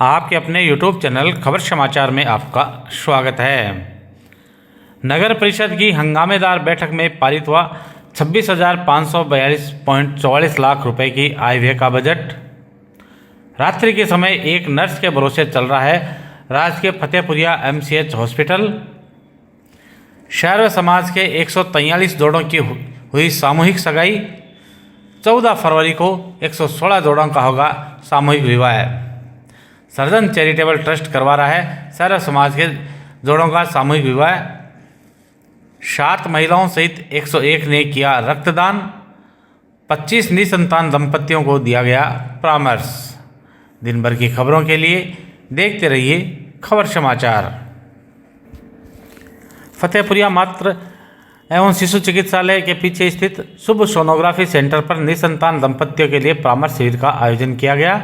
आपके अपने YouTube channel खबर समाचार में आपका स्वागत है। नगर परिषद की हंगामेदार बैठक में पारित हुआ 26,542.44 लाख रुपए की आय व्यय का बजट। रात्रि के समय एक नर्स के भरोसे चल रहा है राजकीय फतेहपुरिया MCH हॉस्पिटल। शहर व समाज के 143 जोड़ों की हुई सामूहिक सगाई। 14 फरवरी को 116 जोड़ों का होगा सामूहिक विवाह। सर्जन चैरिटेबल ट्रस्ट करवा रहा है शहर समाज के जोड़ों का सामूहिक विवाह। 7 महिलाओं सहित 101 ने किया रक्तदान। 25 निसंतान दंपतियों को दिया गया परामर्श। दिन भर की खबरों के लिए देखते रहिए खबर समाचार। फतेहपुरिया मातृ एवं शिशु चिकित्सालय के पीछे स्थित शुभ सोनोग्राफी सेंटर पर निसंतान दंपतियों के लिए परामर्श शिविर का आयोजन किया गया।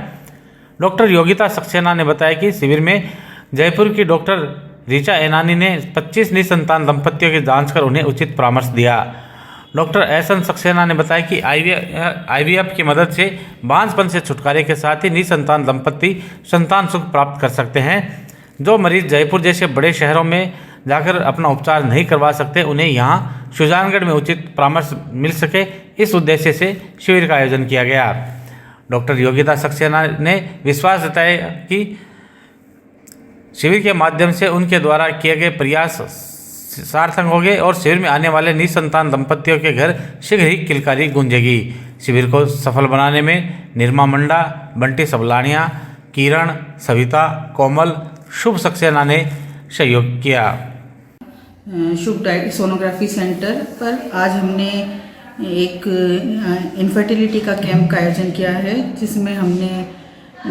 डॉक्टर योगिता सक्सेना ने बताया कि शिविर में जयपुर की डॉक्टर ऋचा एनानी ने 25 निसंतान दंपतियों की जांच कर उन्हें उचित परामर्श दिया। डॉक्टर एहसन सक्सेना ने बताया कि IVF की मदद से बांझपन से छुटकारे के साथ ही निसंतान दंपति संतान सुख प्राप्त कर सकते हैं। जो मरीज जयपुर जैसे बड़े शहरों में जाकर अपना उपचार नहीं करवा सकते, उन्हें यहाँ सुजानगढ़ में उचित परामर्श मिल सके, इस उद्देश्य से शिविर का आयोजन किया गया। डॉक्टर योगिता सक्सेना ने विश्वास जताया कि शिविर के माध्यम से उनके द्वारा किए गए प्रयास सार्थक होंगे और शिविर में आने वाले निसंतान दंपतियों के घर शीघ्र ही किलकारी गूंजेगी। शिविर को सफल बनाने में निर्मा मंडा, बंटी सबलानिया, किरण, सविता, कोमल, शुभ सक्सेना ने सहयोग किया। शुभ सोनोग्राफी सेंटर पर आज हमने एक इनफर्टिलिटी का कैंप का आयोजन किया है, जिसमें हमने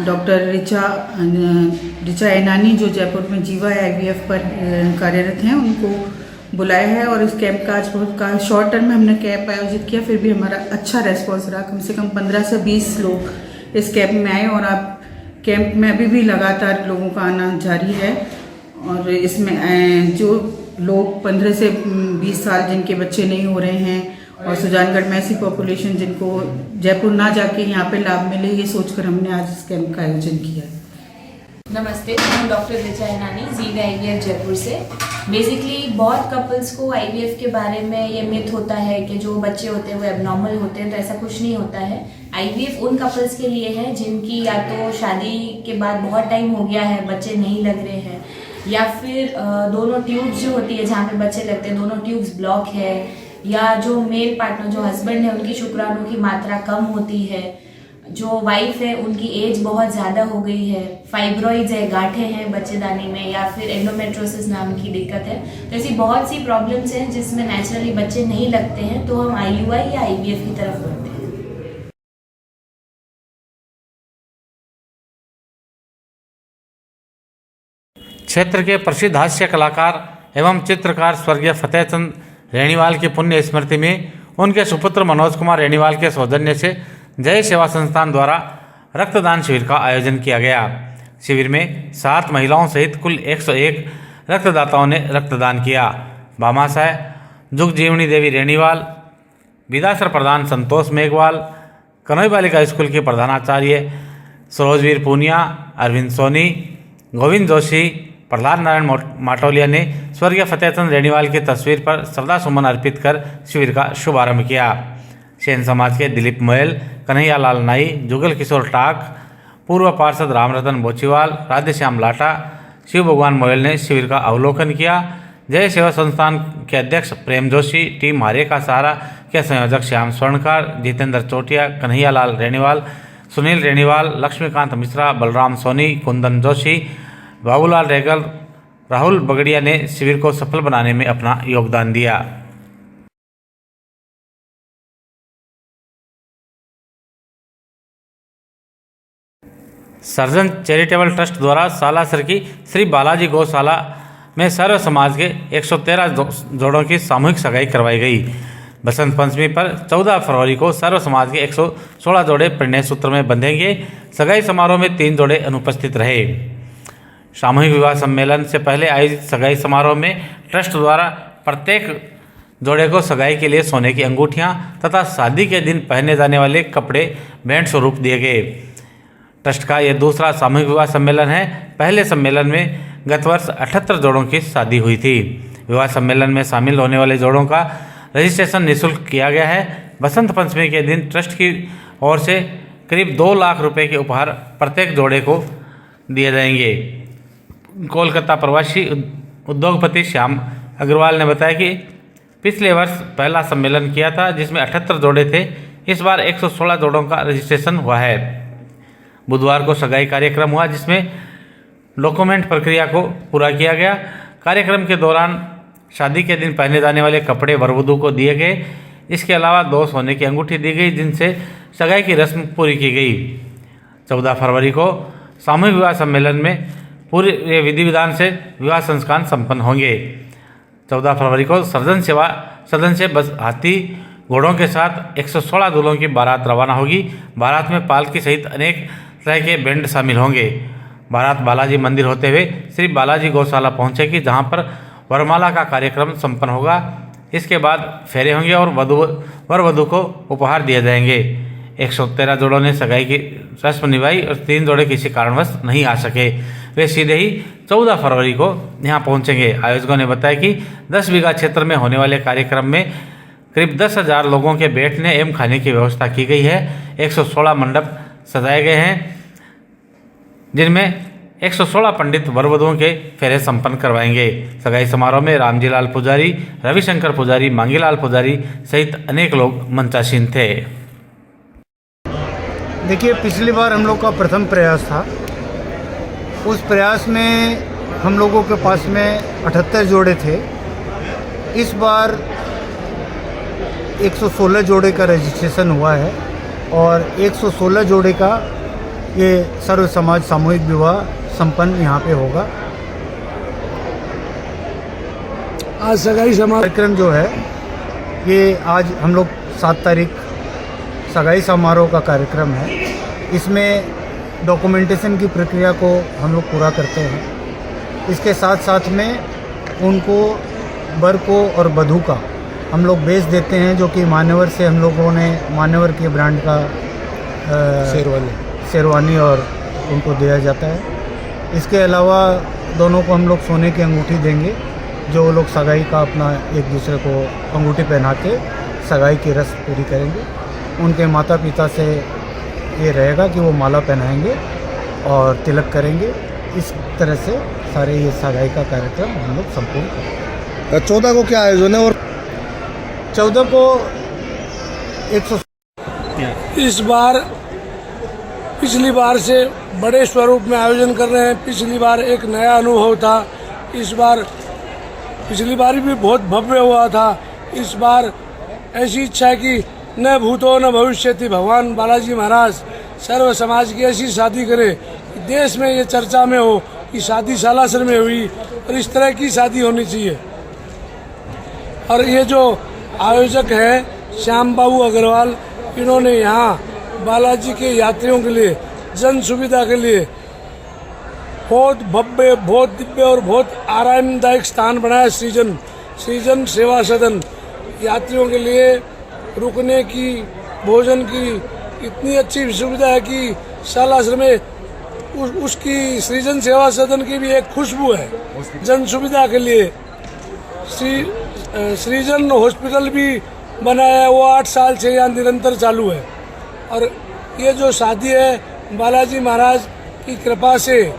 डॉक्टर ऋचा एनानी जो जयपुर में जीवा IVF पर कार्यरत हैं, उनको बुलाया है। और इस कैंप का आज बहुत शॉर्ट टर्म में हमने कैंप आयोजित किया, फिर भी हमारा अच्छा रेस्पॉन्स रहा। कम से कम 15 से 20 लोग इस कैंप में आए और आप कैंप में अभी भी लगातार लोगों का आना जारी है। और इसमें जो लोग 15 से 20 साल जिनके बच्चे नहीं हो रहे हैं और सुजानगढ़ में ऐसी पॉपुलेशन जिनको जयपुर ना जाके यहाँ पे लाभ मिले, ये सोचकर हमने आज इस कैंप का आयोजन किया है। नमस्ते, मैं डॉक्टर ऋचा एनानी जीवा IVF जयपुर से। बेसिकली बहुत कपल्स को IVF के बारे में ये मिथ होता है कि जो बच्चे होते हैं वो एबनॉर्मल होते हैं, तो ऐसा कुछ नहीं होता है। IVF उन कपल्स के लिए है जिनकी या तो शादी के बाद बहुत टाइम हो गया है, बच्चे नहीं लग रहे हैं, या फिर दोनों ट्यूब्स जो होती है जहाँ पे बच्चे लगते हैं, दोनों ट्यूब्स ब्लॉक है, या जो मेल पार्टनर जो हस्बैंड है उनकी शुक्राणु की मात्रा कम होती है, जो वाइफ है उनकी एज बहुत ज़्यादा हो गई है, फाइब्रॉइड्स है, गांठें हैं बच्चेदानी में, या फिर एंडोमेट्रोसिस नाम की दिक्कत है। तो ऐसी बहुत सी प्रॉब्लम्स हैं जिसमें नेचुरली बच्चे नहीं लगते हैं, तो हम IUI या IVF की तरफ बढ़ते हैं। क्षेत्र के प्रसिद्ध हास्य कलाकार एवं चित्रकार स्वर्गीय फतेहचंद रेणीवाल की पुण्य स्मृति में उनके सुपुत्र मनोज कुमार रेणीवाल के सौजन्य से जय सेवा संस्थान द्वारा रक्तदान शिविर का आयोजन किया गया। शिविर में 7 महिलाओं सहित कुल 101 रक्तदाताओं ने रक्तदान किया। भामाशाह जुगजीवनी देवी रेणीवाल, विदासर प्रधान संतोष मेघवाल, कनोई बालिका स्कूल के प्रधानाचार्य सरोजवीर पूनिया, अरविंद सोनी, गोविंद जोशी, प्रहलाद नारायण माटोलिया ने स्वर्गीय फतेहचंद रेणीवाल की तस्वीर पर श्रद्धा सुमन अर्पित कर शिविर का शुभारंभ किया। सेन समाज के दिलीप मोयल, कन्हैया लाल नाई, जुगल किशोर टाक, पूर्व पार्षद रामरतन बोचीवाल, राधेश्याम लाटा, शिव भगवान मोयल ने शिविर का अवलोकन किया। जय सेवा संस्थान के अध्यक्ष प्रेम जोशी, टीम हारे का सहारा के संयोजक श्याम स्वर्णकार, जितेंद्र चोटिया, कन्हैया लाल रेणीवाल, सुनील रेणीवाल, लक्ष्मीकांत मिश्रा, बलराम सोनी, कुंदन जोशी, बाबूलाल रेगल, राहुल बगड़िया ने शिविर को सफल बनाने में अपना योगदान दिया। सर्जन चैरिटेबल ट्रस्ट द्वारा सालासर की श्री बालाजी गौशाला में सर्व समाज के 113 जोड़ों की सामूहिक सगाई करवाई गई। बसंत पंचमी पर 14 फरवरी को सर्व समाज के 116 जोड़े परिणय सूत्र में बंधेंगे। सगाई समारोह में 3 जोड़े अनुपस्थित रहे। सामूहिक विवाह सम्मेलन से पहले आयोजित सगाई समारोह में ट्रस्ट द्वारा प्रत्येक जोड़े को सगाई के लिए सोने की अंगूठियां तथा शादी के दिन पहने जाने वाले कपड़े भेंट स्वरूप दिए गए। ट्रस्ट का यह दूसरा सामूहिक विवाह सम्मेलन है। पहले सम्मेलन में गत वर्ष 78 जोड़ों की शादी हुई थी। विवाह सम्मेलन में शामिल होने वाले जोड़ों का रजिस्ट्रेशन निःशुल्क किया गया है। बसंत पंचमी के दिन ट्रस्ट की ओर से करीब 2 लाख रुपए के उपहार प्रत्येक जोड़े को दिए जाएंगे। कोलकाता प्रवासी उद्योगपति श्याम अग्रवाल ने बताया कि पिछले वर्ष पहला सम्मेलन किया था जिसमें 78 जोड़े थे। इस बार 116 जोड़ों का रजिस्ट्रेशन हुआ है। बुधवार को सगाई कार्यक्रम हुआ जिसमें डॉक्यूमेंट प्रक्रिया को पूरा किया गया। कार्यक्रम के दौरान शादी के दिन पहने जाने वाले कपड़े वर-वधू को दिए गए। इसके अलावा 2 सोने की अंगूठी दी गई जिनसे सगाई की रस्म पूरी की गई। 14 फरवरी को सामूहिक विवाह सम्मेलन में पूरे विधि विधान से विवाह संस्कार संपन्न होंगे। 14 फरवरी को सदन से बस हाथी घोड़ों के साथ 116 दूल्हों की बारात रवाना होगी। बारात में पालकी सहित अनेक तरह के बैंड शामिल होंगे। बारात बालाजी मंदिर होते हुए श्री बालाजी गौशाला पहुंचेगी जहां पर वरमाला का कार्यक्रम संपन्न होगा। इसके बाद फेरे होंगे और वर वधू को उपहार दिए जाएंगे। 113 जोड़ों ने सगाई की रस्म निभाई और 3 जोड़े किसी कारणवश नहीं आ सके। वे सीधे ही 14 फरवरी को यहाँ पहुँचेंगे। आयोजकों ने बताया कि 10 बीघा क्षेत्र में होने वाले कार्यक्रम में करीब 10,000 लोगों के बैठने एवं खाने की व्यवस्था की गई है। 116 मंडप सजाए गए हैं जिनमें 116 पंडित वर वधुओं के फेरे संपन्न करवाएंगे। सगाई समारोह में रामजीलाल पुजारी, रविशंकर पुजारी, मांगीलाल पुजारी सहित अनेक लोग मंचासीन थे। देखिए, पिछली बार हम लोग का प्रथम प्रयास था। उस प्रयास में हम लोगों के पास में 78 जोड़े थे। इस बार 116 जोड़े का रजिस्ट्रेशन हुआ है और 116 जोड़े का ये सर्व समाज सामूहिक विवाह संपन्न यहाँ पे होगा। आज सगाई समारोह कार्यक्रम जो है ये आज हम लोग 7 तारीख सगाई समारोह का कार्यक्रम है। इसमें डॉक्यूमेंटेशन की प्रक्रिया को हम लोग पूरा करते हैं। इसके साथ साथ में उनको वर को और वधू का हम लोग बेच देते हैं, जो कि मान्यवर से हम लोगों ने मान्यवर के ब्रांड का शेरवानी और उनको दिया जाता है। इसके अलावा दोनों को हम लोग सोने की अंगूठी देंगे, जो वो लोग सगाई का अपना एक दूसरे को अंगूठी पहना के सगाई की रस्म पूरी करेंगे। उनके माता पिता से ये रहेगा कि वो माला पहनाएंगे और तिलक करेंगे। इस तरह से सारे ये सगाई का कार्यक्रम हम लोग संपूर्ण करेंगे। 14 को क्या आयोजन है और 14 को 100 इस बार पिछली बार से बड़े स्वरूप में आयोजन कर रहे हैं। पिछली बार एक नया अनुभव था। इस बार पिछली बार भी बहुत भव्य हुआ था। इस बार ऐसी इच्छा है कि न भूतो न भविष्यति, भगवान बालाजी महाराज सर्व समाज की ऐसी शादी करे कि देश में ये चर्चा में हो कि शादी सालासर में हुई और इस तरह की शादी होनी चाहिए। और ये जो आयोजक हैं श्याम बाबू अग्रवाल, इन्होंने यहाँ बालाजी के यात्रियों के लिए जन सुविधा के लिए बहुत भव्य, बहुत दिव्य और बहुत आरामदायक स्थान बनाया। सृजन सेवा सदन यात्रियों के लिए रुकने की, भोजन की इतनी अच्छी सुविधा है कि सालासर में उसकी सृजन सेवा सदन की भी एक खुशबू है। जन सुविधा के लिए सृजन हॉस्पिटल भी बनाया है, वो 8 साल से यहाँ निरंतर चालू है। और ये जो शादी है बालाजी महाराज की कृपा से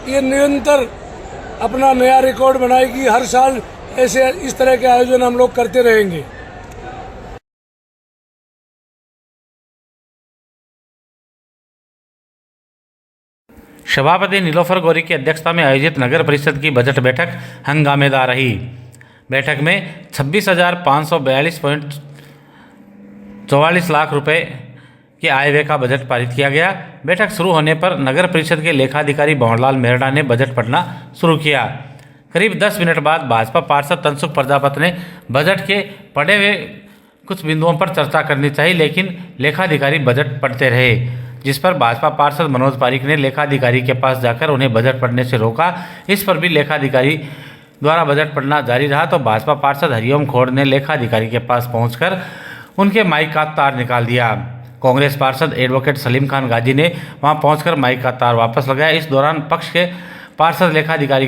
ये निरंतर अपना नया रिकॉर्ड बनाएगी। हर साल ऐसे इस तरह के आयोजन हम लोग करते रहेंगे। सभापति नीलोफर गौरी की अध्यक्षता में आयोजित नगर परिषद की बजट बैठक हंगामेदार रही। बैठक में 26,542.44 लाख रुपए के आय व्यय का बजट पारित किया गया। बैठक शुरू होने पर नगर परिषद के लेखाधिकारी भंवरलाल मेहरा ने बजट पढ़ना शुरू किया। करीब 10 मिनट बाद भाजपा पार्षद तनसुख प्रजापति ने बजट के पढ़े हुए कुछ बिंदुओं पर चर्चा करनी चाहिए, लेकिन लेखाधिकारी बजट पढ़ते रहे, जिस पर भाजपा पार्षद मनोज पारीक ने लेखाधिकारी के पास जाकर उन्हें बजट पढ़ने से रोका। इस पर भी लेखाधिकारी द्वारा बजट पढ़ना जारी रहा तो भाजपा पार्षद हरिओम खोड़ ने लेखाधिकारी के पास पहुंचकर उनके माइक का तार निकाल दिया। कांग्रेस पार्षद एडवोकेट सलीम खान गाजी ने वहां पहुंचकर माइक का तार वापस लगाया। इस दौरान विपक्ष के पार्षद लेखाधिकारी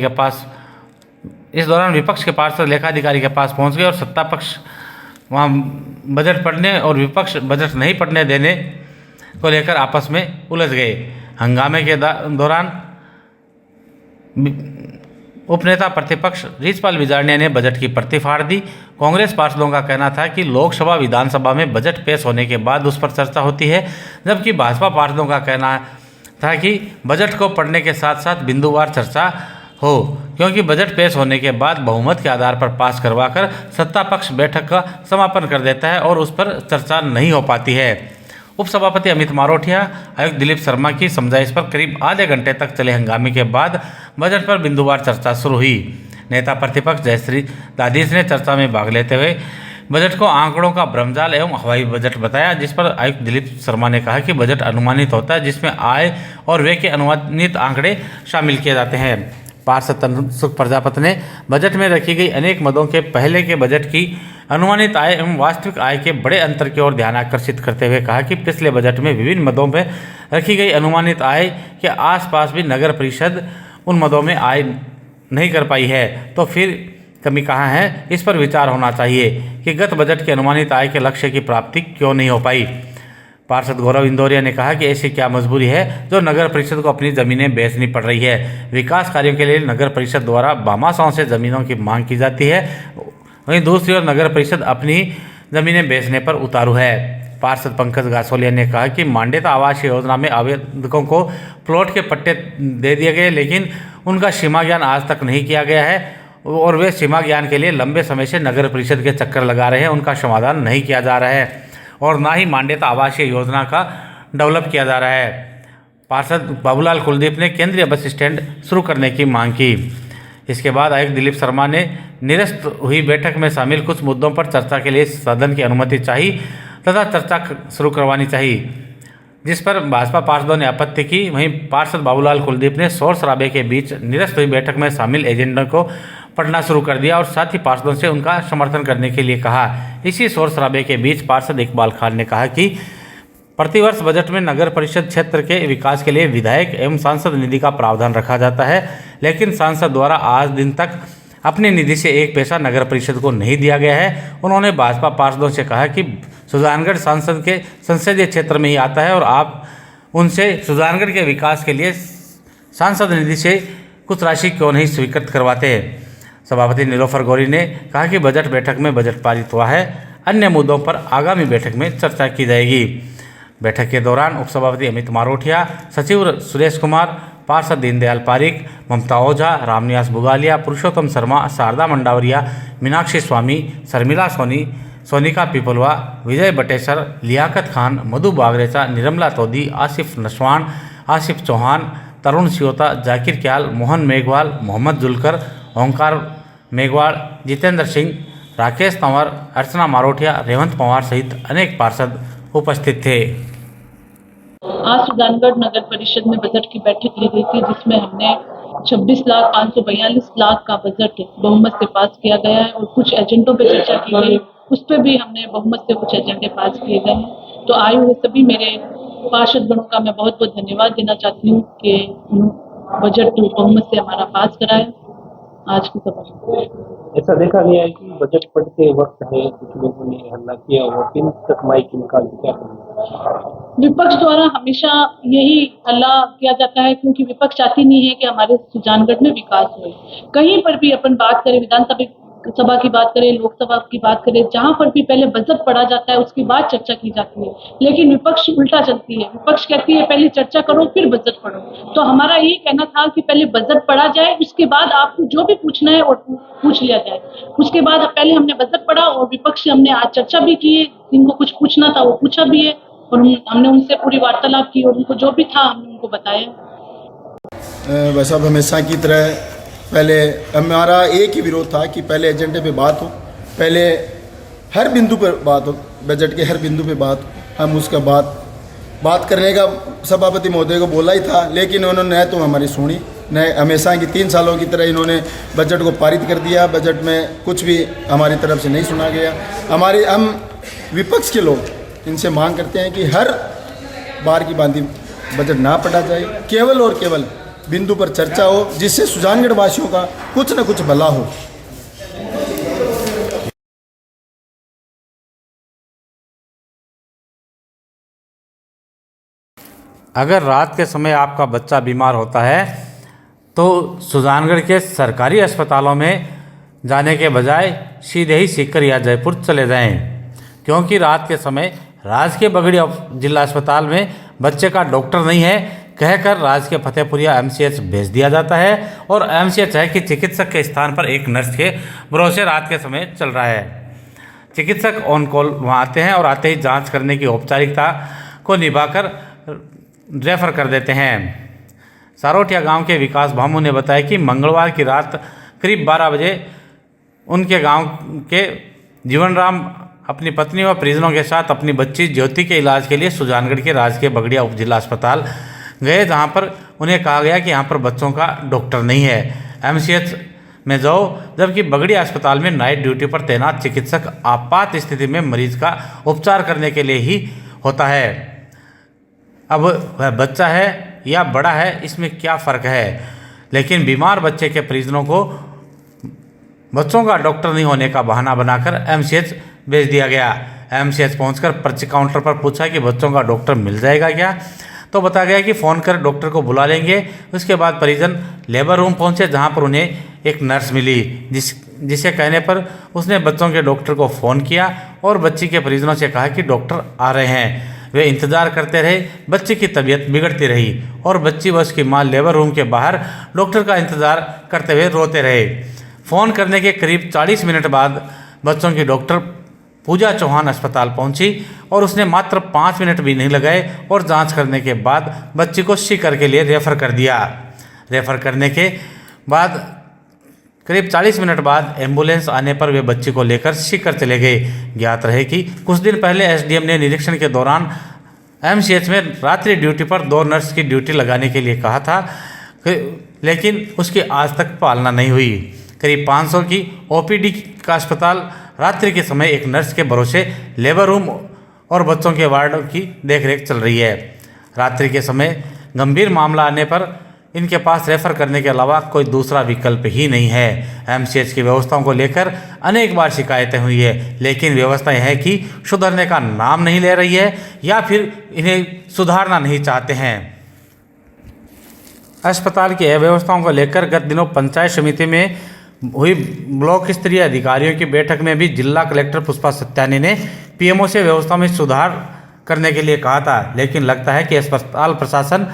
के पास पहुंच गए और सत्ता पक्ष वहां बजट पढ़ने और विपक्ष बजट नहीं पढ़ने देने को लेकर आपस में उलझ गए। हंगामे के दौरान उपनेता प्रतिपक्ष रिचपाल बिजारनिया ने बजट की प्रति फाड़ दी। कांग्रेस पार्षदों का कहना था कि लोकसभा विधानसभा में बजट पेश होने के बाद उस पर चर्चा होती है, जबकि भाजपा पार्षदों का कहना था कि बजट को पढ़ने के साथ साथ बिंदुवार चर्चा हो, क्योंकि बजट पेश होने के बाद बहुमत के आधार पर पास करवाकर सत्ता पक्ष बैठक का समापन कर देता है और उस पर चर्चा नहीं हो पाती है। उपसभापति अमित मारोठिया, आयुक्त दिलीप शर्मा की समझाइश पर करीब आधे घंटे तक चले हंगामे के बाद बजट पर बिंदुवार चर्चा शुरू हुई। नेता प्रतिपक्ष जयश्री दादीस ने चर्चा में भाग लेते हुए बजट को आंकड़ों का भ्रमजाल एवं हवाई बजट बताया, जिस पर आयुक्त दिलीप शर्मा ने कहा कि बजट अनुमानित होता है, जिसमें आय और व्यय के अनुमानित आंकड़े शामिल किए जाते हैं। पार्षद तनसुख प्रजापति ने बजट में रखी गई अनेक मदों के पहले के बजट की अनुमानित आय एवं वास्तविक आय के बड़े अंतर की ओर ध्यान आकर्षित करते हुए कहा कि पिछले बजट में विभिन्न मदों में रखी गई अनुमानित आय के आसपास भी नगर परिषद उन मदों में आय नहीं कर पाई है, तो फिर कमी कहाँ है, इस पर विचार होना चाहिए कि गत बजट के अनुमानित आय के लक्ष्य की प्राप्ति क्यों नहीं हो पाई। पार्षद गौरव इंदौरिया ने कहा कि ऐसी क्या मजबूरी है जो नगर परिषद को अपनी ज़मीनें बेचनी पड़ रही है। विकास कार्यों के लिए नगर परिषद द्वारा भामाशाहों से ज़मीनों की मांग की जाती है, वहीं दूसरी ओर नगर परिषद अपनी ज़मीनें बेचने पर उतारू है। पार्षद पंकज गासोलिया ने कहा कि मांडेता आवास योजना में आवेदकों को प्लॉट के पट्टे दे दिए गए, लेकिन उनका सीमा ज्ञान आज तक नहीं किया गया है और वे सीमा ज्ञान के लिए लंबे समय से नगर परिषद के चक्कर लगा रहे हैं। उनका समाधान नहीं किया जा रहा है और ना ही मांडेता आवासीय योजना का डेवलप किया जा रहा है। पार्षद बाबूलाल कुलदीप ने केंद्रीय बस स्टैंड शुरू करने की मांग की। इसके बाद आयुक्त दिलीप शर्मा ने निरस्त हुई बैठक में शामिल कुछ मुद्दों पर चर्चा के लिए सदन की अनुमति चाहिए तथा चर्चा शुरू करवानी चाहिए, जिस पर भाजपा पार्षदों ने आपत्ति की। वहीं पार्षद बाबूलाल कुलदीप ने शोर शराबे के बीच निरस्त हुई बैठक में शामिल एजेंडा को पढ़ना शुरू कर दिया और साथ ही पार्षदों से उनका समर्थन करने के लिए कहा। इसी शोर शराबे के बीच पार्षद इकबाल खान ने कहा कि प्रतिवर्ष बजट में नगर परिषद क्षेत्र के विकास के लिए विधायक एवं सांसद निधि का प्रावधान रखा जाता है, लेकिन सांसद द्वारा आज दिन तक अपनी निधि से एक पैसा नगर परिषद को नहीं दिया गया है। उन्होंने भाजपा पार्षदों से कहा कि सुजानगढ़ सांसद के संसदीय क्षेत्र में ही आता है और आप उनसे सुजानगढ़ के विकास के लिए सांसद निधि से कुछ राशि क्यों नहीं स्वीकृत करवाते। सभापति नीलोफर गौरी ने कहा कि बजट बैठक में बजट पारित हुआ है, अन्य मुद्दों पर आगामी बैठक में चर्चा की जाएगी। बैठक के दौरान उपसभापति अमित मारोठिया, सचिव सुरेश कुमार, पार्षद दीनदयाल पारिक, ममता ओझा, रामनिवास बुगालिया, पुरुषोत्तम शर्मा, शारदा मंडावरिया, मीनाक्षी स्वामी, शर्मिला सोनी, सोनिका पिपलवा, विजय बटेसर, लियाकत खान, मधु बागरेचा, निर्मला तोदी, आसिफ नसवान, आसिफ चौहान, तरुण सियोता, जाकिर क्याल, मोहन मेघवाल, मोहम्मद जुलकर, ओंकार मेघवाल, जितेंद्र सिंह, राकेश तंवर, अर्चना मारोठिया, रेवंत पवार सहित अनेक पार्षद उपस्थित थे। आज सुजानगढ़ नगर परिषद में बजट की बैठक ली गई थी, जिसमें हमने 26,542,00,000 का बजट बहुमत से पास किया गया है और कुछ एजेंडों पे चर्चा की गई, उस पर भी हमने बहुमत से कुछ एजेंडे पास किए गए हैं। तो आए हुए सभी मेरे पार्षद गणों का मैं बहुत बहुत धन्यवाद देना चाहती हूँ कि बजट बहुमत से हमारा पास कराए। आज की सभा ऐसा देखा गया है कि बजट पढ़ते वक्त है कुछ लोगों ने हल्ला किया और पिन तक माइक निकाल के क्या करेंगे। विपक्ष द्वारा हमेशा यही हल्ला किया जाता है, क्योंकि विपक्ष चाहती नहीं है कि हमारे सुजानगढ़ में विकास हो। कहीं पर भी अपन बात करें, विधानसभा की बात करें, लोकसभा की बात करें, जहां पर भी पहले बजट पढ़ा जाता है उसके बाद चर्चा की जाती है, लेकिन विपक्ष उल्टा चलती है। विपक्ष कहती है पहले चर्चा करो फिर बजट पढ़ो। तो हमारा यही कहना था कि पहले बजट पढ़ा जाए, उसके बाद आपको जो भी पूछना है और पूछ लिया जाए। उसके बाद पहले हमने बजट पढ़ा और विपक्ष से हमने आज चर्चा भी की है, जिनको कुछ पूछना था वो पूछा भी है और हमने उनसे पूरी वार्तालाप की और उनको जो भी था हमने उनको बताया। वैसा हमेशा की तरह पहले हमारा एक ही विरोध था कि पहले एजेंडे पे बात हो, पहले हर बिंदु पर बात हो, बजट के हर बिंदु पे बात हो। हम उसका बात करने का सभापति महोदय को बोला ही था, लेकिन उन्होंने न तो हमारी सुनी, न हमेशा की 3 सालों की तरह इन्होंने बजट को पारित कर दिया। बजट में कुछ भी हमारी तरफ से नहीं सुना गया। हम विपक्ष के लोग इनसे मांग करते हैं कि हर बार की भांति बजट ना पढ़ा जाए, केवल और केवल बिंदु पर चर्चा हो, जिससे सुजानगढ़ वासियों का कुछ न कुछ भला हो। अगर रात के समय आपका बच्चा बीमार होता है तो सुजानगढ़ के सरकारी अस्पतालों में जाने के बजाय सीधे ही सीकर या जयपुर चले जाएं, क्योंकि रात के समय राजकीय बगड़िया जिला अस्पताल में बच्चे का डॉक्टर नहीं है कहकर राजकीय फतेहपुरिया एमसीएच भेज दिया जाता है, और एमसीएच है कि चिकित्सक के स्थान पर एक नर्स के भरोसे रात के समय चल रहा है। चिकित्सक ऑन कॉल वहाँ आते हैं और आते ही जांच करने की औपचारिकता को निभाकर रेफर कर देते हैं। सारोठिया गांव के विकास भामू ने बताया कि मंगलवार की रात करीब 12 बजे उनके गांव के जीवन राम अपनी पत्नी व परिजनों के साथ अपनी बच्ची ज्योति के इलाज के लिए सुजानगढ़ के राजकीय बगड़िया उप जिला अस्पताल गए, जहां पर उन्हें कहा गया कि यहां पर बच्चों का डॉक्टर नहीं है, एमसीएच में जाओ, जबकि बगड़िया अस्पताल में नाइट ड्यूटी पर तैनात चिकित्सक आपात स्थिति में मरीज का उपचार करने के लिए ही होता है। अब वह बच्चा है या बड़ा है, इसमें क्या फ़र्क है, लेकिन बीमार बच्चे के परिजनों को बच्चों का डॉक्टर नहीं होने का बहाना बनाकर एमसीएच भेज दिया गया। एमसीएच पहुंचकर पर्ची काउंटर पर पूछा कि बच्चों का डॉक्टर मिल जाएगा क्या, तो बताया गया कि फ़ोन कर डॉक्टर को बुला लेंगे। उसके बाद परिजन लेबर रूम पहुंचे, जहां पर उन्हें एक नर्स मिली, जिसे कहने पर उसने बच्चों के डॉक्टर को फ़ोन किया और बच्ची के परिजनों से कहा कि डॉक्टर आ रहे हैं। वे इंतज़ार करते रहे, बच्ची की तबीयत बिगड़ती रही और बच्ची व उसकी माँ लेबर रूम के बाहर डॉक्टर का इंतज़ार करते हुए रोते रहे। फ़ोन करने के करीब 40 मिनट बाद बच्चों की डॉक्टर पूजा चौहान अस्पताल पहुंची और उसने मात्र 5 मिनट भी नहीं लगाए और जांच करने के बाद बच्ची को सीकर के लिए रेफ़र कर दिया। रेफ़र करने के बाद करीब 40 मिनट बाद एम्बुलेंस आने पर वे बच्ची को लेकर सीकर चले गए। ज्ञात रहे कि कुछ दिन पहले एसडीएम ने निरीक्षण के दौरान एमसीएच में रात्रि ड्यूटी पर 2 नर्स की ड्यूटी लगाने के लिए कहा था, लेकिन उसकी आज तक पालना नहीं हुई। करीब 500 की ओपीडी का अस्पताल रात्रि के समय एक नर्स के भरोसे लेबर रूम और बच्चों के वार्ड की देखरेख चल रही है। रात्रि के समय गंभीर मामला आने पर इनके पास रेफर करने के अलावा कोई दूसरा विकल्प ही नहीं है। एमसीएच की व्यवस्थाओं को लेकर अनेक बार शिकायतें हुई है, लेकिन व्यवस्था यह है कि सुधरने का नाम नहीं ले रही है या फिर इन्हें सुधारना नहीं चाहते हैं। अस्पताल की अव्यवस्थाओं को लेकर गत दिनों पंचायत समिति में हुई ब्लॉक स्तरीय अधिकारियों की बैठक में भी जिला कलेक्टर पुष्पा सत्यानी ने पीएमओ से व्यवस्था में सुधार करने के लिए कहा था, लेकिन लगता है कि अस्पताल प्रशासन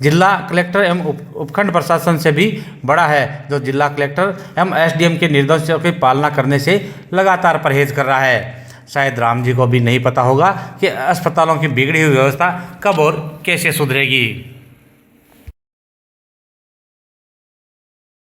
जिला कलेक्टर एवं उपखंड प्रशासन से भी बड़ा है, जो जिला कलेक्टर एवं एसडीएम के निर्देशों की पालना करने से लगातार परहेज कर रहा है। शायद राम जी को भी नहीं पता होगा कि अस्पतालों की बिगड़ी हुई व्यवस्था कब और कैसे सुधरेगी।